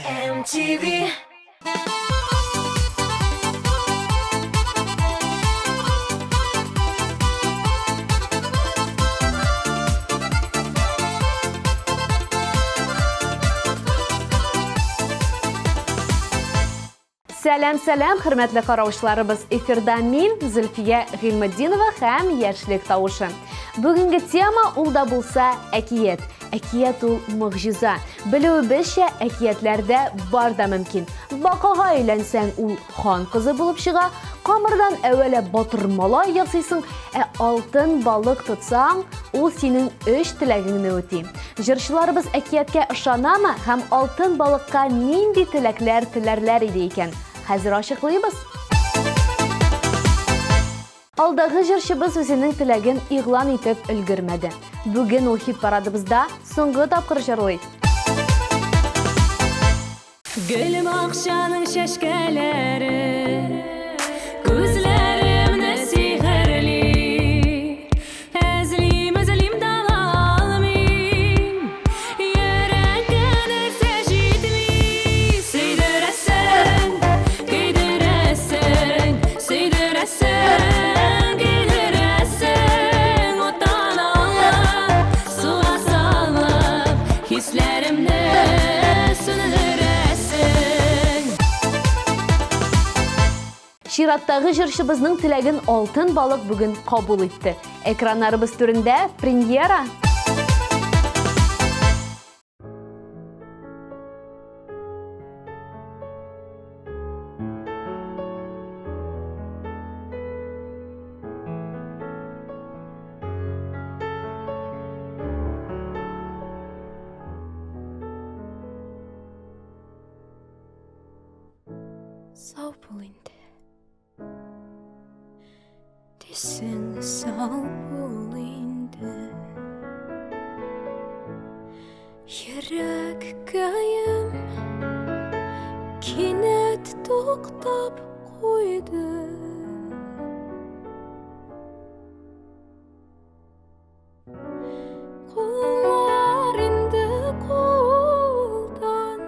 MTV. Сәлем, хөрмәтле караучыларыбыз. Эфирда мин, Зөлфия Гыйльметдинова һәм Яшьлек тавышы. Бүгенге тема ул да булса әкият. Әкият ул мөгъҗиза. Белүебезчә, әкиятләрдә бар да мөмкин. Бакага өйләнсәң, ул хан кызы булып чыга. Камырдан әвәлә батыр малай ясыйсың, алтын балык тотсаң, ул синең 3 теләгеңне үти. Җырчыларыбыз әкияткә ышанамы һәм алтын балыкка нинди теләкләр теләрләр иде икән? Хәзер ачыклыйбыз. Алдагы җырчыбыз үзенең теләген игълан итеп өлгермәде. Бүген ул хит парадыбызда соңгы тапкыр җырлый. Гөл бакчаның чәчкәләре, күзләремне сихерли. Эзлим таба алмыйм, йөрәккә нәрсә җитми. Сөйдерәсең, көйдерәсең, сөйдерәсең, көйдерәсең. Утан алып, суга салып, хисләремне Чираттагы җырчыбызның теләген алтын балык бүген кабул итте. Экраннарыбыз түрендә премьера. Сау бул инде. Дисең сау бул инде. Йөрәк көйем кинәт туктап куйды. Куллар инде кулдан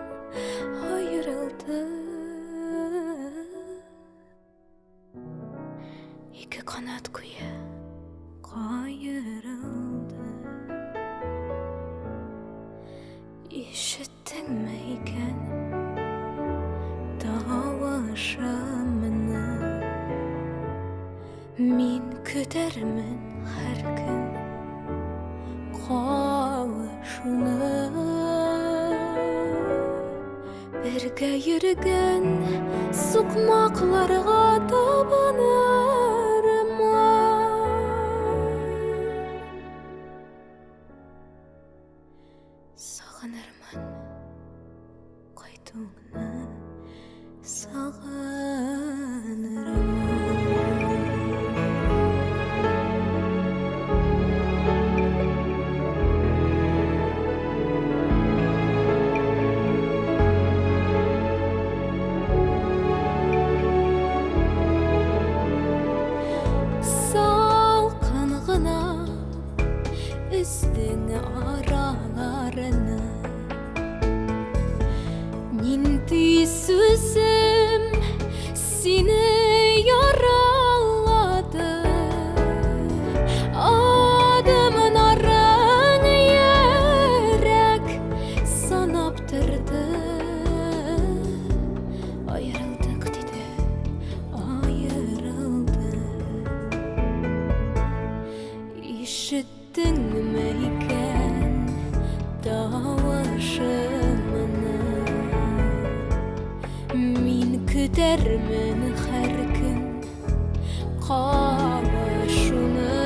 аерылды. Ике канат куе кайырылды. Ишеттеңме икән тавышымны? Мин көтәрмен һәр көн кавышуны. Бергә йөргән сукмакларга табынырмын. Сагынырмын кайтуыңны, сагынырмын. Üstün aralarını Nindi sözüm seni yaraladı. Adımın arın yürek sanaptırdı. Ayrıldık dedi, ayrıldık. İşittin mi икән тавышымны? Мин көтәрмен һәр көн кавышуны.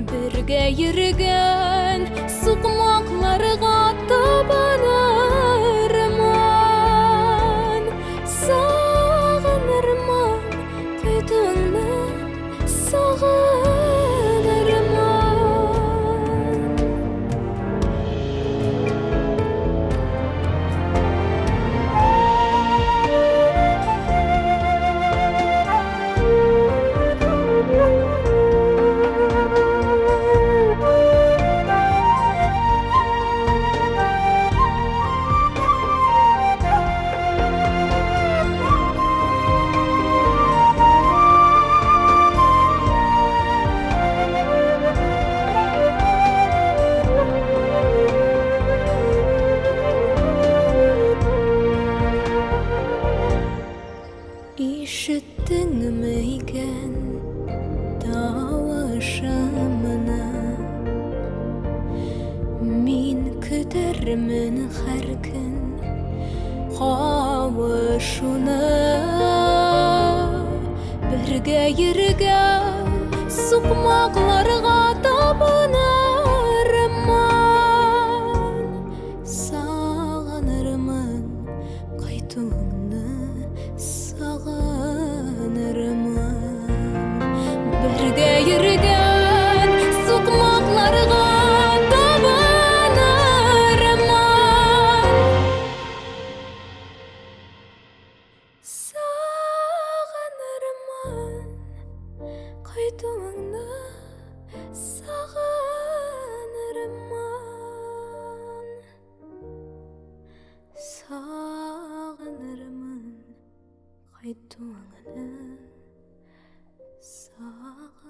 Бергә йөргән сукмакларга табынырмын. Сагынырмын көтүңне, көтерермін һәр күн қауышуны бірге йөргән сукмакларга табынырмын сагынырмын кайтуыңны сагынырмын бірге йөргән сукмакларга табынырмын сагынырмын кайтуыңны сагынырмын сагынырмын кайтуыңны сагынырмын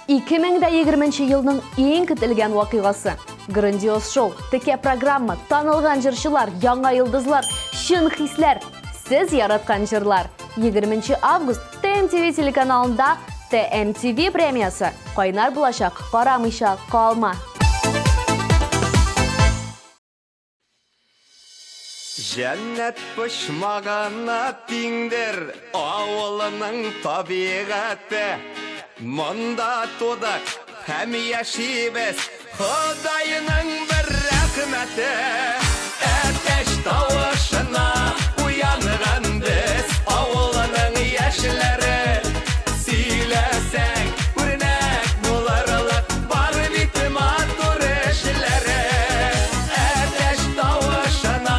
2020 елның ең күтілген вакыйгасы. Грандиоз шоу, тіке программа, танылған жыршылар, яңа йылдызлар, шын хисләр, сіз яратқан жырлар. 20 август ТМТВ телеканалында ТМТВ премиясы. Кайнар булачак, карамыйча калма. Жәннәт пышмағана тиңдер, ауылының табиғаты. Мұнда тудық, һәм яшибіз, Құдайының бір рәхмәті. Әтеш тауышына уянған біз, ауылының яшілері. Сөйлесең, өрнек боларлық, бар бит матур эшләре. Әтеш тауышына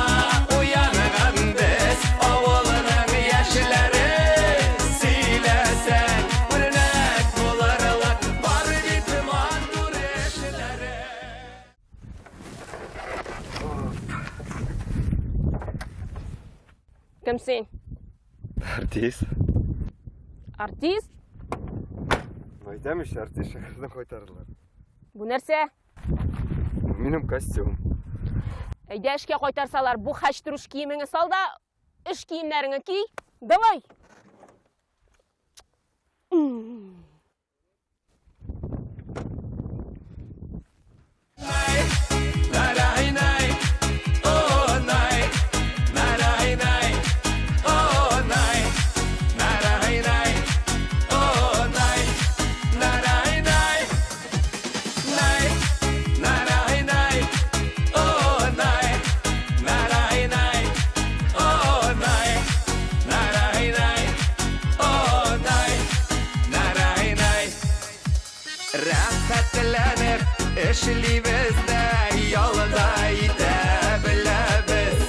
уянған біз, ауылының яшілері. Сөйлесең, өрнек боларлық, бар бит матур эшләре. Кім сен? Артист. Артист? Айтамыш, артист шәһәрдән кайтардылар. Бу нәрсә? Минем костюм. Әйдә эшкә кайтарсалар, бу хәчтүрүш киемеңне сал да, эш киемнәреңне ки. Давай. Рәхәтләнеп эшлибез дә, ялда итә беләбез.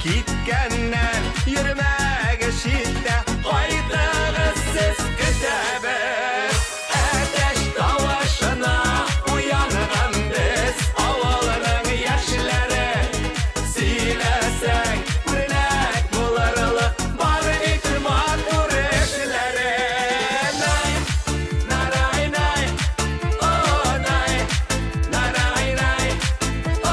Киткәннән йөрмәгә читтә, кайтыгыз сез көтәбез. Әтәш тавышына уянған без, авылының яшьләре. Сөйләсәң, үрнәк буларлык, бар бит матур эшләре. Нарай-най, о най, нарай-най, о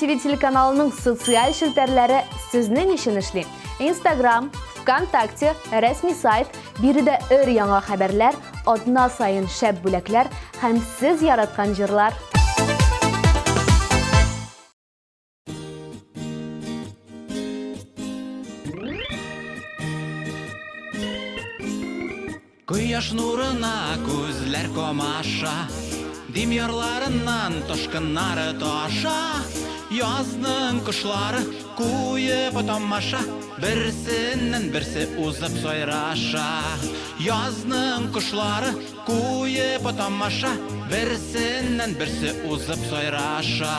ТВ телеканалының социаль шелтерләре сезнең өчен эшли. Instagram, ВКонтакте, рәсми сайт, биредә яңа хәбәрләр, атна сайын шәп бүләкләр һәм сез яраткан җырлар. Кояш нурына күзләр комаша, димьярларыннан тошкыннары таша. Язның кошлары куеп тамаша, берсеннән берсе узып сайраша. Язның кошлары куеп тамаша, берсеннән берсе узып сайраша.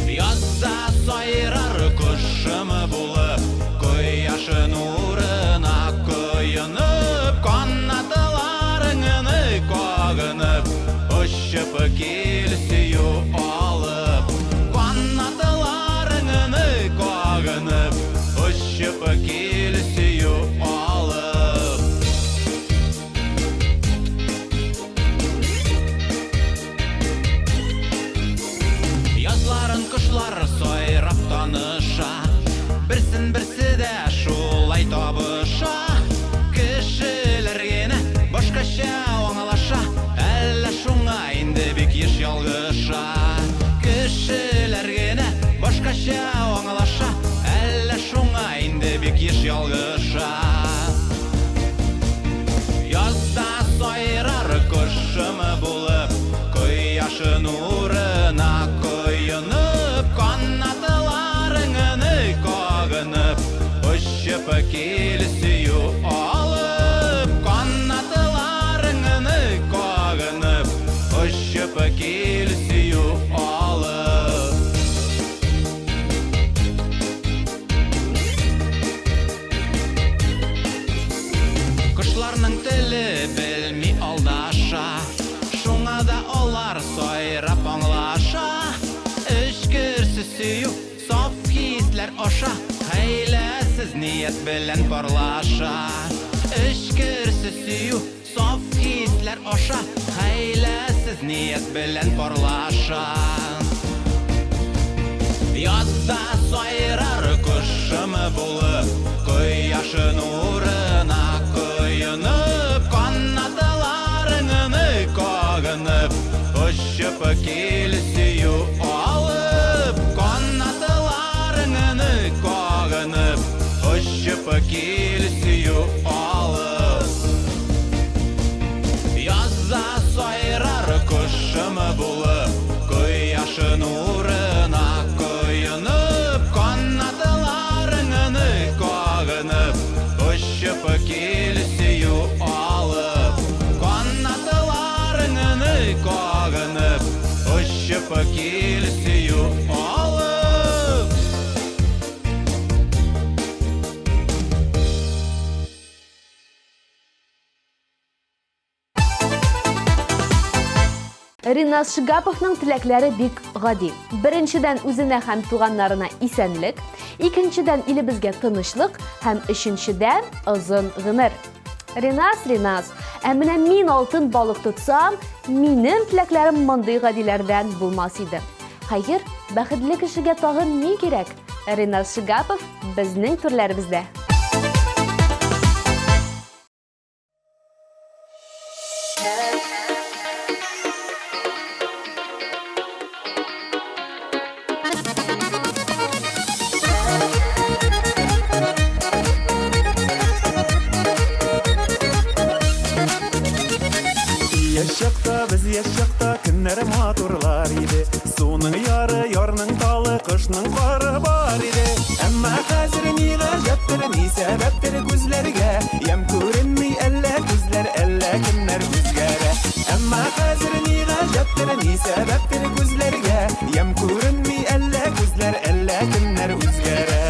Язда сайрар кошымы булып, кояшы нурына коенып, канатларыңны кагынып, очып килсею алып. Канатларыңны кагынып, очып килсею алып. Язларын кошлар сайрап таныша, берсен берсе дә шулай табыша. Кешеләр генә башкача аңлаша, әллә шуңа инде бик еш ялгыша. Кешеләр генә башкача аңлаша, әллә шуңа инде бик еш ялгыша. Язда сайрар кошымы булып, кояшы нурына коенып, канатларыңны кагынып, очып килсею алып. Канатларыңны кагынып, очып килсею алып. Кошларның теле белми алдаша, шуңа да алар сайрап аңлаша. Эшкерсез сөю, саф хисләр аша, хәйләсез ният белән парлаша. Эшкерсез сөю, саф хисләр аша, хәйләсез ният белән парлаша. Язда сайрар кошымы булып, кояшы нурына коенып, канатларыңны кагынып, очып килсею алып. Канатларыңны кагынып, очып килсею алып. Язда сайрар кошымы булып, кояшы нурына коенып, канатларыңны кагынып, очып килсею алып. Канатларыңны кагынып, очып килсею алып. Ринас Шигаповның теләкләре бик гади. Беренчедән үзенә һәм туганнарына исәнлек, икенчедән илебезгә тынычлык һәм өченчедән озын гомер. Ринас, ә менә мин алтын балык тотсам, минем теләкләрем мондый гадиләрдән булмас иде. Хәер, бәхетле кешегә тагын ни кирәк? Ринас Шигапов безнең төрләребездә. Яшьякта көннәр матурлар иде. Суның яры, ярның талы, кышның кары бар иде. Әмма хәзер ни гаҗәптер, ни сәбәптер күзләргә, ям күренми әллә күзләр, әллә кемнәр үзгәрә. Әмма хәзер ни гаҗәптер, ни сәбәптер күзләргә, ям күренми әллә күзләр, әллә кемнәр үзгәрә.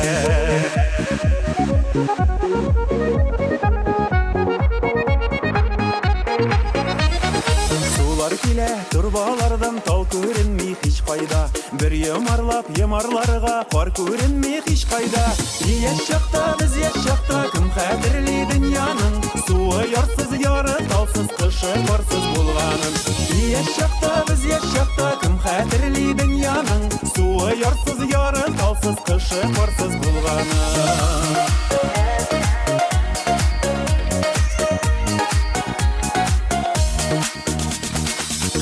Турбалардан тал күренми, һич кайда. Бер йомарлап йомарларга кар күренми һич кайда. Яшь чакта без яшь чакта кем хәтерли дөньяның суы ярсыз яры талсыз кышы карсыз булганын. Яшь чакта без яшь чакта кем хәтерли дөньяның суы ярсыз яры талсыз кышы карсыз булганын.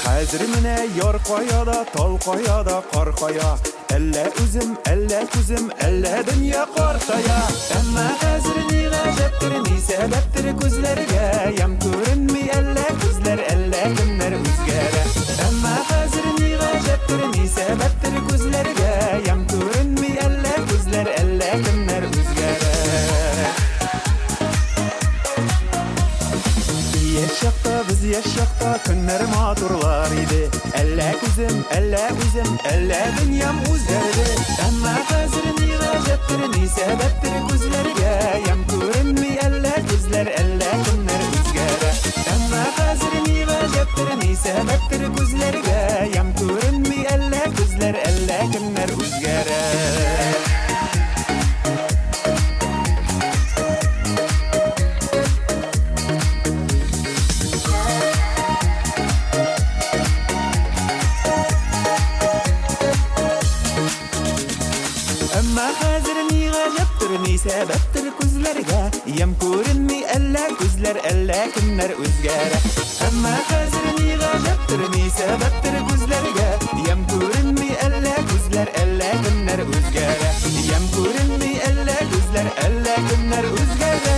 Хәзер менә яр каяда, тал каяда, кар кая. Әллә үзем, әллә күзем, әллә дөнья картая. Әмма хәзер ни гаҗәптер, ни сәбәптер күзләргә ям күренми әллә күзләр, әллә кемнәр үзгәрә. Әмма хәзер ни гаҗәптер, ни сәбәптер күзләргә ям күренми әллә күзләр, әллә кемнәр үзгәрә. Яшь чакта без яшь чакта көннәр матурлар иде. Әллә күзем, әллә үзем, әллә дөньям үзгәрде. Әмма хәзер ни гаҗәптер, ни сәбәптер күзләргә ям күренми әллә күзләр, әллә кемнәр үзгәрә. Әмма хәзер ни гаҗәптер, ни сәбәптер күзләргә ям күренми әллә күзләр, әллә кемнәр үзгәрә. Әмма хәзер ни гаҗәптер, ни сәбәптер күзләргә ям күренми әллә күзләр, әллә кемнәр үзгәрә. Әмма хәзер ни гаҗәптер, ни сәбәптер күзләргә ям күренми әллә күзләр, әллә кемнәр үзгәрә. Ям күренми әллә күзләр, әллә кемнәр үзгәрә.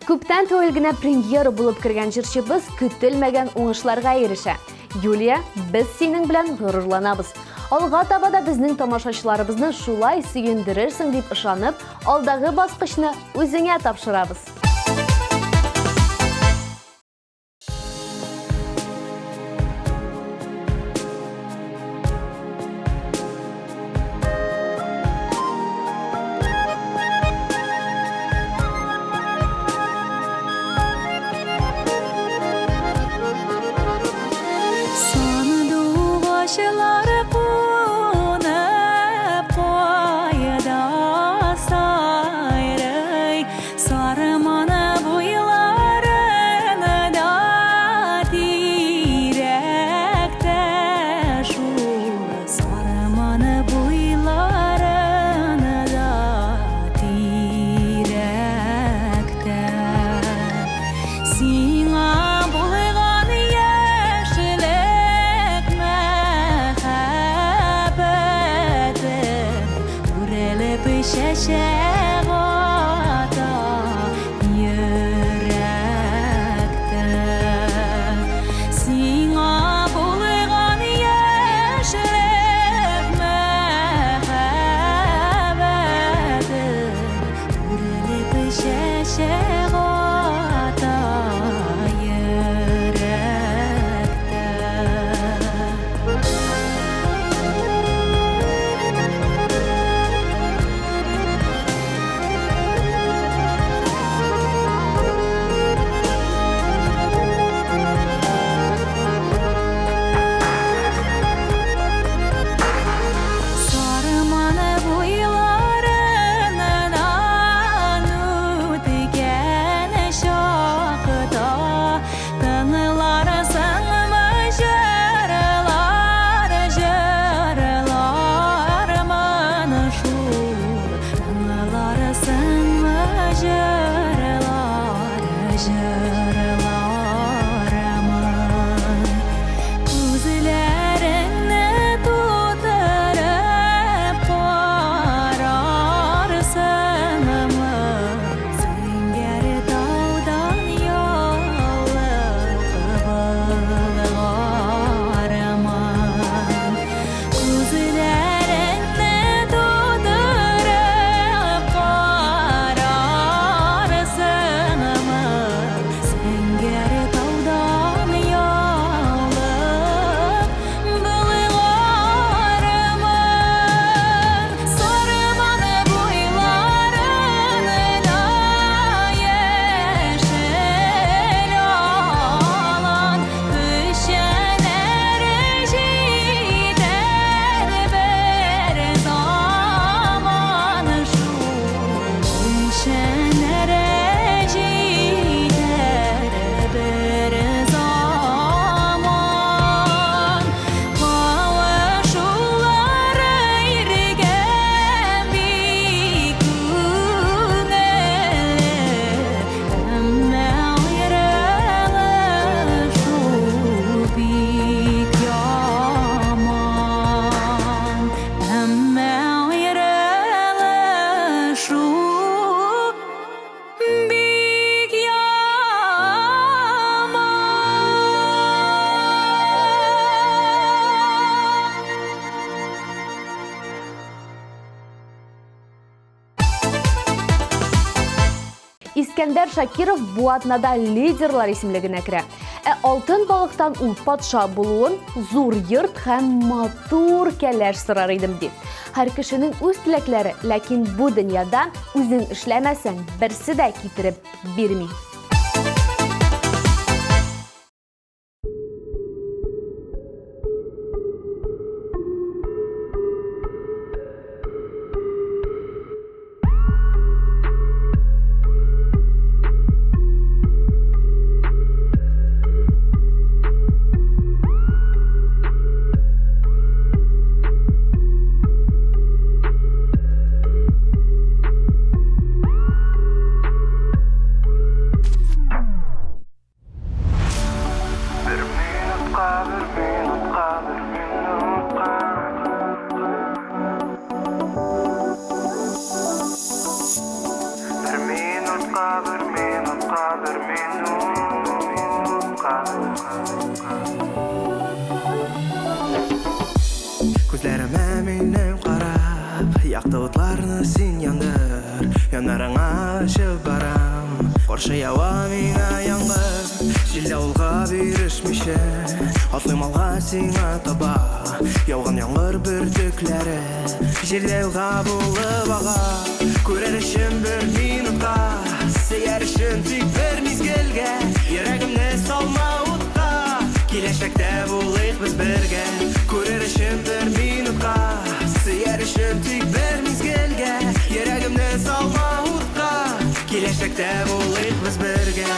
Күптән түгел генә премьера булып кергән җырчыбыз көтелмәгән уңышларга ирешә. Юлия, без синең белән горурланабыз. Алга таба да безнең тамашачыларыбызны шулай сөендерерсең дип ышанып, алдагы баскычны үзеңә тапшырабыз. Başları konup koyda sayrey sarmana boylarını da direkte şu sarmana boylarını da direkte sina bulgan yaşlık şeşegata yürekte sina bulgan yaşlık mehabeti Şeşegata Искәндәр Шакиров бу атнада лидерлар исемлегенә керә. Алтын балыктан ул патша булуын, зур йорт һәм матур кәләш сорар идем ди. Һәр кешенең үз теләкләре, ләкин бу дөньяда үзең эшләмәсәң, берсе дә китереп бирми. Күзләремә минем карап, якты утларны син яндыр. Янарыңа ачып барам, каршы ява миңа яңгыр. Җил авылга бирешмичә, атлыйм алга сиңа таба. Яуган яңгыр бөртекләре, җирдә юлга булып ага. Күрер өчен бер минутка, сөяр өчен тик бер мизгелгә. Йөрәгемне салма утка, киләчәктә булыйк без бергә. Күрер өчен бер минутка, сөяр өчен тик бер мизгелгә. Йөрәгемне салма утка, киләчәктә булыйк без бергә.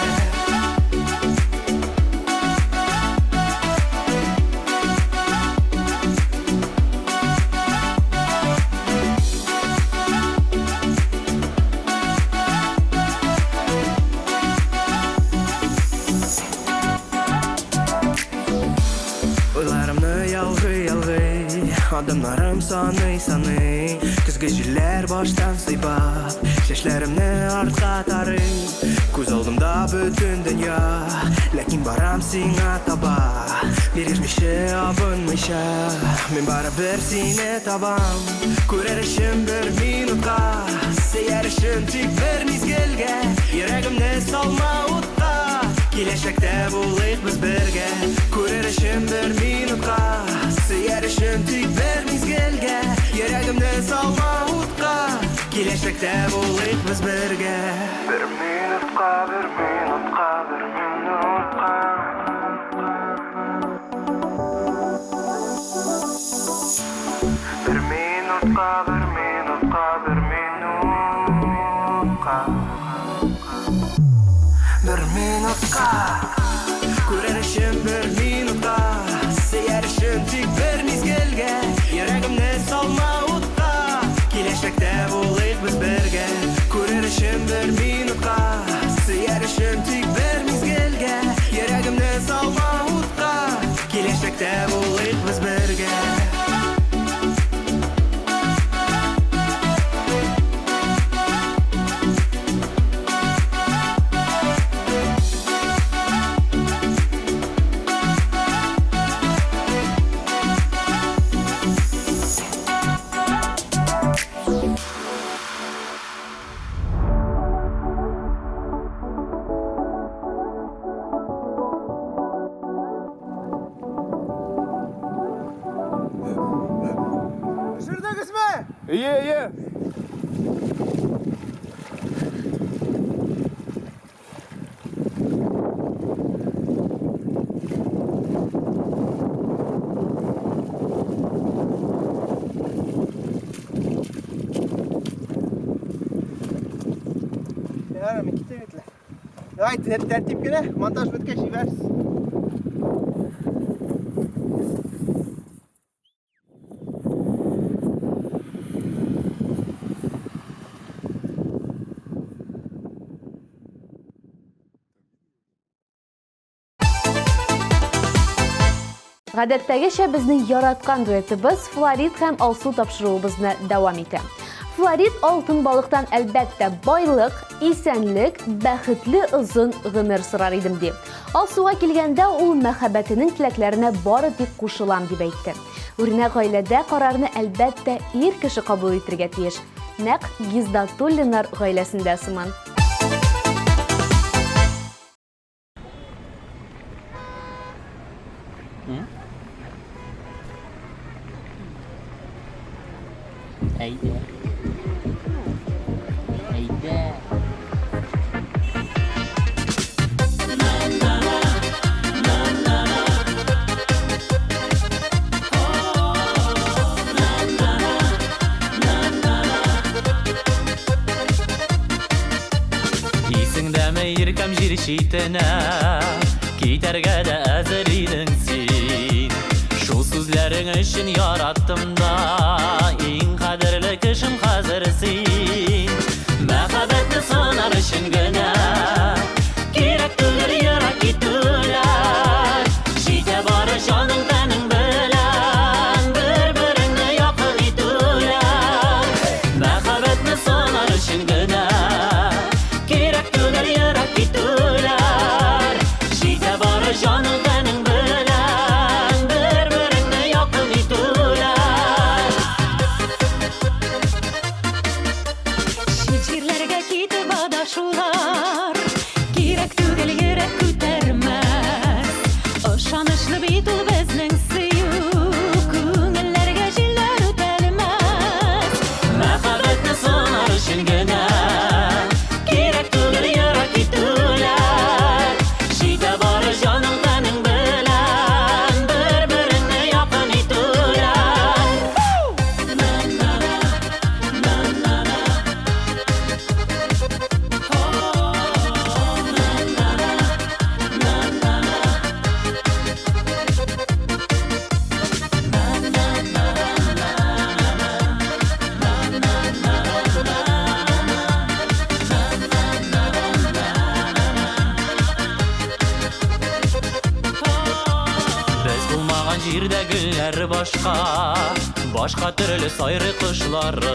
Adımlarım sanıy Kızgı jiller baştan sıybap Şeşlerimni artqa tarıy Көз алдымда bütün dünya Ләкин барам сиңа таба Биришмичә, абынмыйча Мен барыбер сине табам Күрер өчен бер минутка Сөяр өчен тик бер мизгелгә Йөрәгемне салма утка Киләчәктә булыйк без бергә Күрер өчен бер минутка Сөяр өчен тик бер мизгелгә Йөрәгемне салма утка Киләчәктә булыйк без бергә Бер минутка, бер минутка, бер минутка Бер минутка, бер минутка, бер минутка Бер минутка Күрер өчен бер минутка Сөяр өчен тик бер мизгелгә Йөрәгемне салма утка Киләчәктә булыйк без бергә Күрер өчен бер минутка Сөяр өчен тик бер мизгелгә Йөрәгемне салма утка Киләчәктә булыйк без бергә Ие. Yarım iki tweetle. Haydi tertip güne montaj bitkeş versin. Гадәттәгечә безнең яраткан дуэтыбыз Флорид һәм Алсу тапшыруыбызны дәвам итә. Флорид алтын балыктан әлбәттә байлык, исәнлек, бәхетле озын гомер сорар идем ди. Алсуга килгәндә ул мәхәббәтенең теләкләренә бары тик кушылам дип әйтте. Үрнәк гаиләдә карарны әлбәттә ир кеше кабул итәргә тиеш. Нәкъ Гиздатуллиннар гаиләсендә сыман. Әйдә. Әйдә. Исеңдәме иркәм җир читенә, китәргә дә әзер идең син. Шул сүзләрең өчен яраттым да, иң кадерле кешем хәзер син. Мәхәббәтне сынар өчен генә, кирәк түгел ерак китүләр. Җитә бары җаның тәнең белән, бер-береңне якын итүләр. Мәхәббәтне сынар өчен генә, кирәк түгел ерак китүләр. Җитә бары җаның тәнең белән, бер-береңне якын итүләр. Җирләргә китеп адашулар, кирәк түгел йөрәк күтәрмәс. Ышанычлы бит ул безнең сөю, күңелләргә җилләр үтәлмәс. Мәхәббәтне сынар өчен генә, кирәк түгел ерак китүләр. Җитә бары җаның тәнең белән, бер-береңне якын итүләр. Без булмаган җирдә гөлләр башка, башка төрле сайрый кошлары.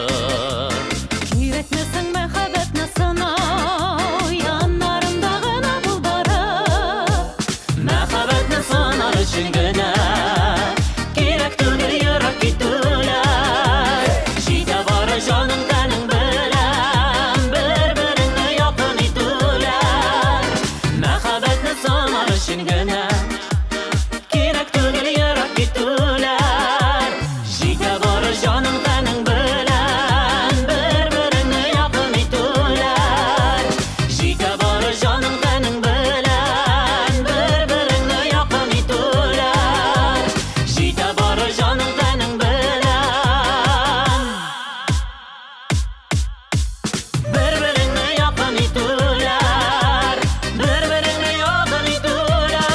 Кирәкмәсәң мәхәббәтне сынау, яннарымда гына бул барып. Мәхәббәтне сынар өчен генә, кирәк түгел ерак китүләр. Җитә бары җаның тәнең белән, бер-береңне якын итүләр. Мәхәббәтне сынар өчен генә, кирәк түгел ерак китүләр. Җитә бары җаның тәнең белән, бер-береңне якын итүләр. Җитә бары җаның тәнең белән, бер-береңне якын итүләр. Җитә бары җаның тәнең белән, бер-береңне якын итүләр. Бер-береңне якын итүләр.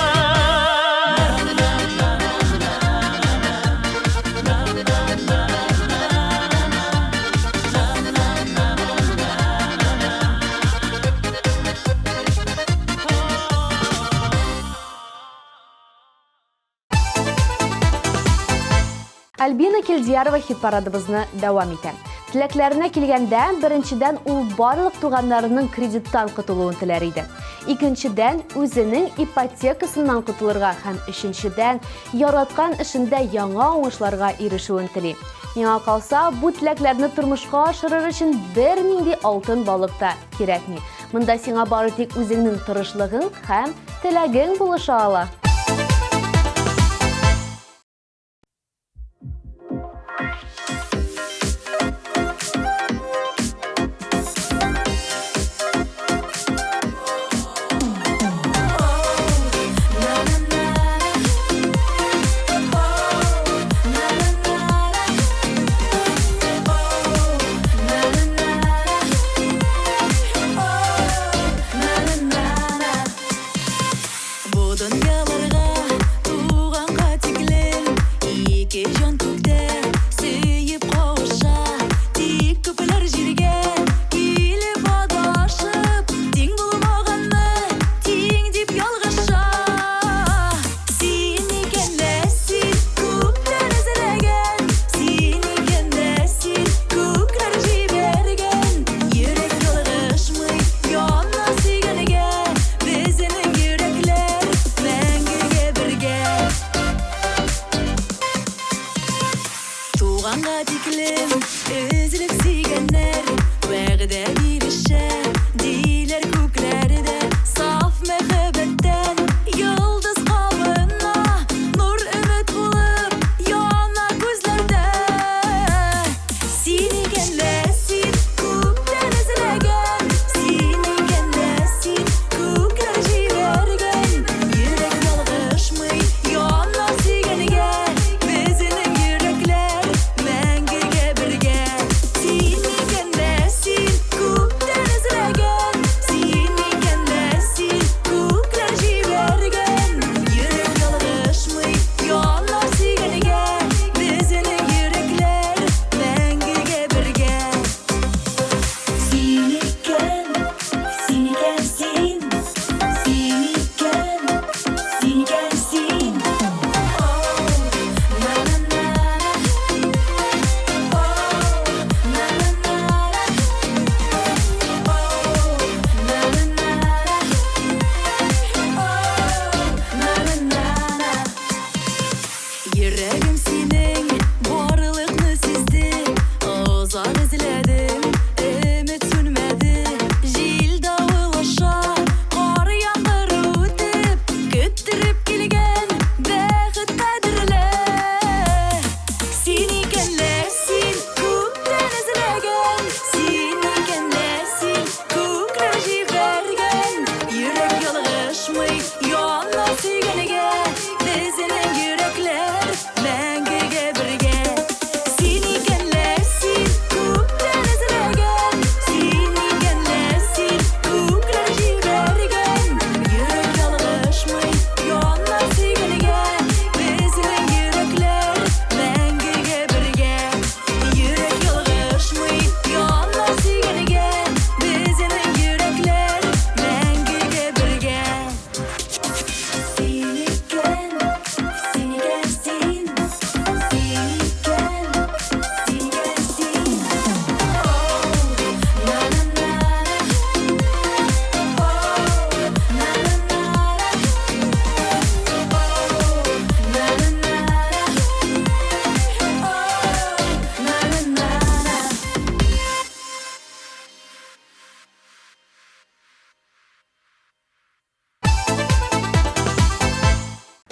Альбина Килдиярова хит-парадыбызны дәвам итә. Теләкләренә килгәндә, беренчедән ул барлык туганнарының кредиттан котылуын теләр иде. Икенчедән, үзенең ипотекасыннан котылырга һәм өченчедән, яраткан эшендә яңа уңышларга ирешүен тели. Миңа калса, бу теләкләрне тормышка ашырыр өчен бернинди алтын балык та кирәкми. Монда сиңа бары тик үзеңнең тырышлыгың һәм теләгең булыша ала.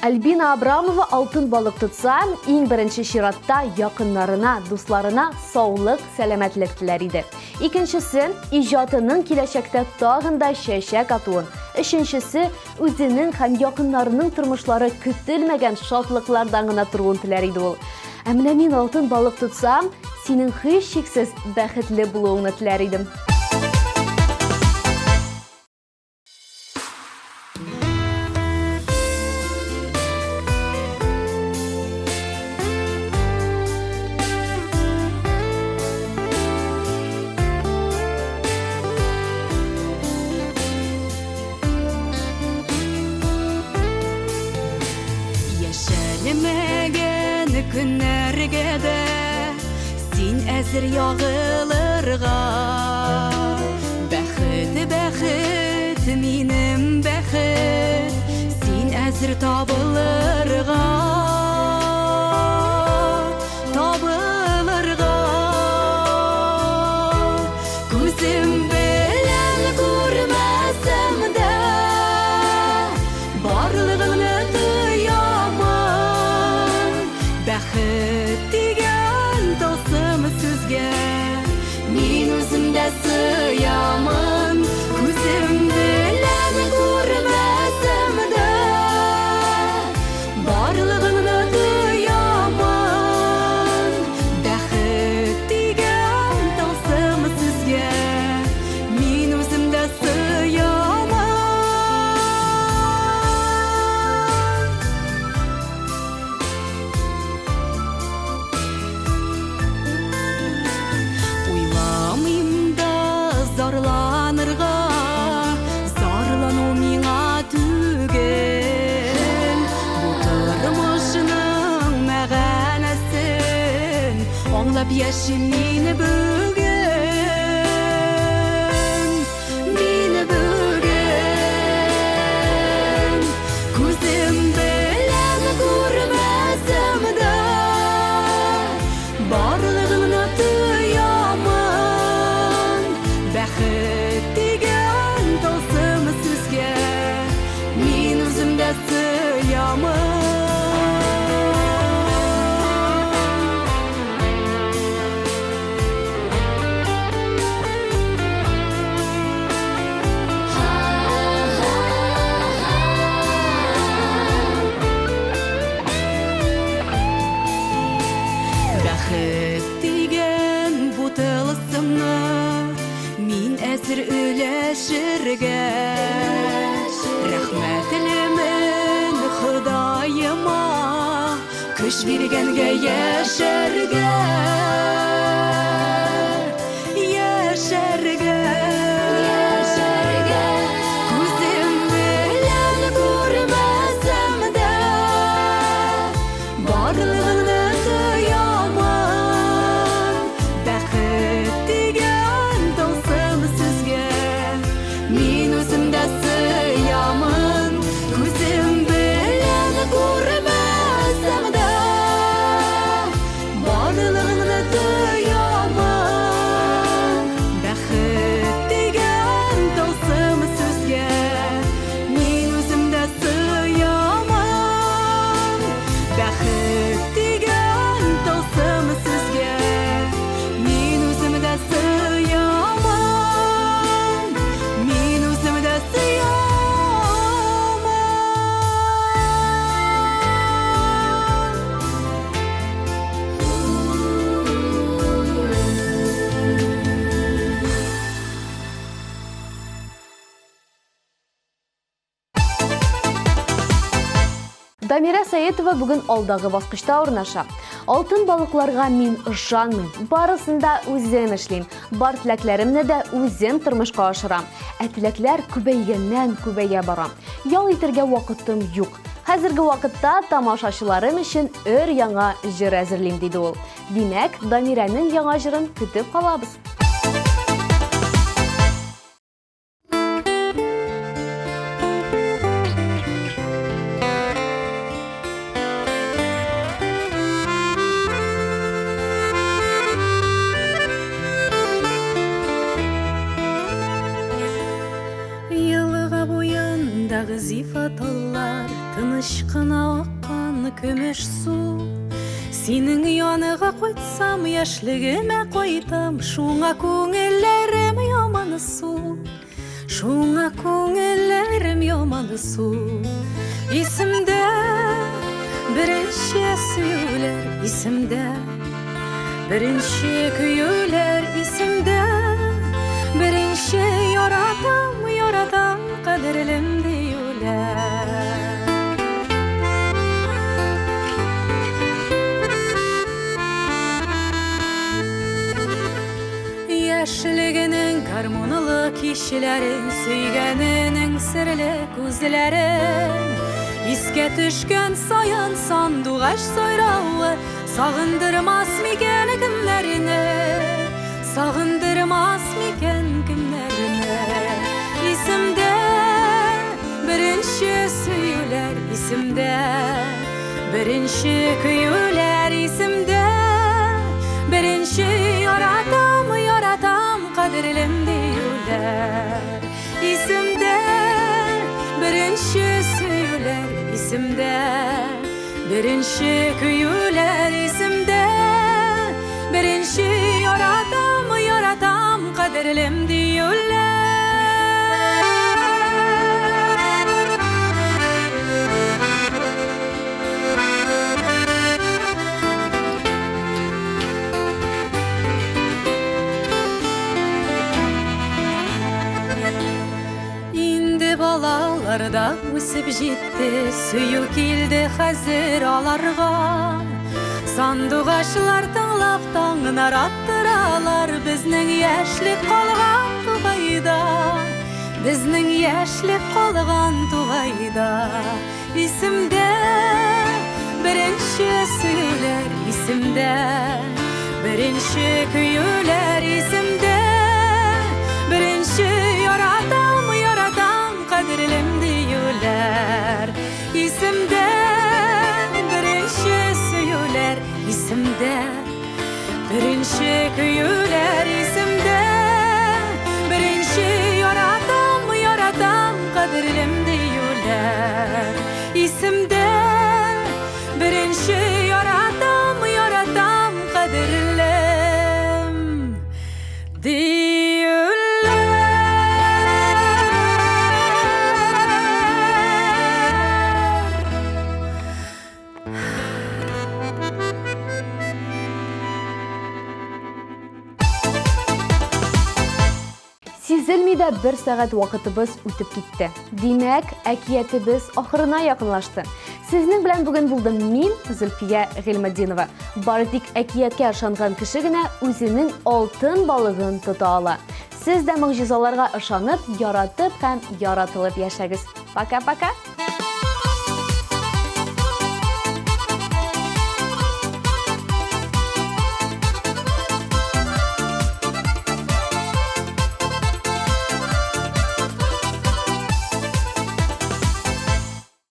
Альбина Абрамова алтын балык тутса, иң беренче чиратта якыннарына, дусларына саулык, сәламәтлек теләр иде. Икенчесе, иҗатының киләчәктә тагын да чәчәк атуын. Өченчесе, үзенең һәм якыннарының тормышлары көтелмәгән шатлыклардан гына торуын теләр иде ул. Ә менә мин алтын балык тутсам, синең һичшиксез бәхетле булуыңны теләр идем. Яшәлмәгән көннәргә дә син әзер ягылырга. Бәхет, бәхет, минем бәхет, син әзер табылырга. Табылырга. Күзем белән күрмәсәм дә, барлыгыңны бәхет дигән тылсым сүзгә мин үземдә сыямын. Күзем белән күрмәсәм дә, барлыгыңны тоямын. Бәхет дигән тылсым сүзгә мин үземдә сыямын. Зарланырга, зарлану миңа түгел. Бу тормышның мәгънәсен аңлап яшим мине бүген. Мине бүген. Күзем белән күрмәсәм дә, барлыгыңны тоямын. Бәхет дигән тылсым сүзгә мин үземдә сыямын. Бәхет дигән бу тылсымны мин әзер үләшергә. Рәхмәтлемен Ходаема, көч биргәнгә яшәргә. Яшәргә. Күзем белән күрмәсәм дә, барлыгыңны тоямын. Бәхет дигән тылсым сүзгә мин үземдә сыямын. Күзем белән күрмәсәм дә, барлыгыңны тоямын. Бәхет дигән тылсым сүзгә мин үземдә сыямын. Бәхет дигән тылсым сүзгә мин үземдә сыямын. Мин үземдә сыямын. Дамира Саетова бүген алдагы баскычта урнаша. Алтын балыкларга мин ышанмыйм. Барысында үзем эшлим. Бар теләкләремне дә үзем тормышка ашырам. Ә теләкләр күбәйгәннән күбәя бара. Ял итәргә вакытым юк. Хәзерге вакытта тамашачыларым өчен өр-яңа җыр әзерлим, диде ул. Димәк, Дамираның яңа җырын көтеп калабыз. Елга буендағы зифаталар, тыныч ышқына аққан күміш су. Сенің яныға қойтсам, яшілігіме қойтам, шуңа көңілерім яманы су. Шуңа көңілерім яманы су. Есімде бірінші сүйілер, есімде бірінші күйілер, есімде бірінші яратам, яратам қадірлім дейілер. Яшілігінің гармонылы кешілерін, сүйгенінің сірлі көзлерін, еске түшкен сайын сандуғаш сайрауы, сағындырмас мекен кімлеріні, сағындырмас мекен кімлеріні. Есімде бірінші сүйілер, есімде бірінші күйілер, есімде бірінші яратам, яратам қадірлім дейілер. Есімде бірінші сүйілер, есімде бірінші күйілер, есімде бірінші яратам, яратам қадірлім дейілер. Балаларда өсіп жетті, сүйу келді қазір аларға. Сандуғашылар тыңлап таңын араттыралар, біздің яшілік қалған туғайда, біздің яшілік қалған туғайда. Есімде бірінші сүйілер, есімде бірінші күйілер, есімде бірінші яратам, яратам қадірлім дейілер. Есімде бірінші сүйілер, есімде бірінші күйілер, есімде бірінші яратам, яратам қадірлім дейілер. Есімде бірінші яратам, яратам қадірлім дейілер. Сизелмейді бір сағат вақытыбыз өтіп кетті. Демәк, әкиятібіз ақырына яқынлашты. Сізнің білән бүгін булдым мин, Зөлфия Гыйльметдинова. Бары тик әкиятке ышанған кеше генә үзенең алтын балыгын тота ала. Сіз дә могҗизаларга ышанып, яратып һәм яратылып яшәгез. Пока-пока.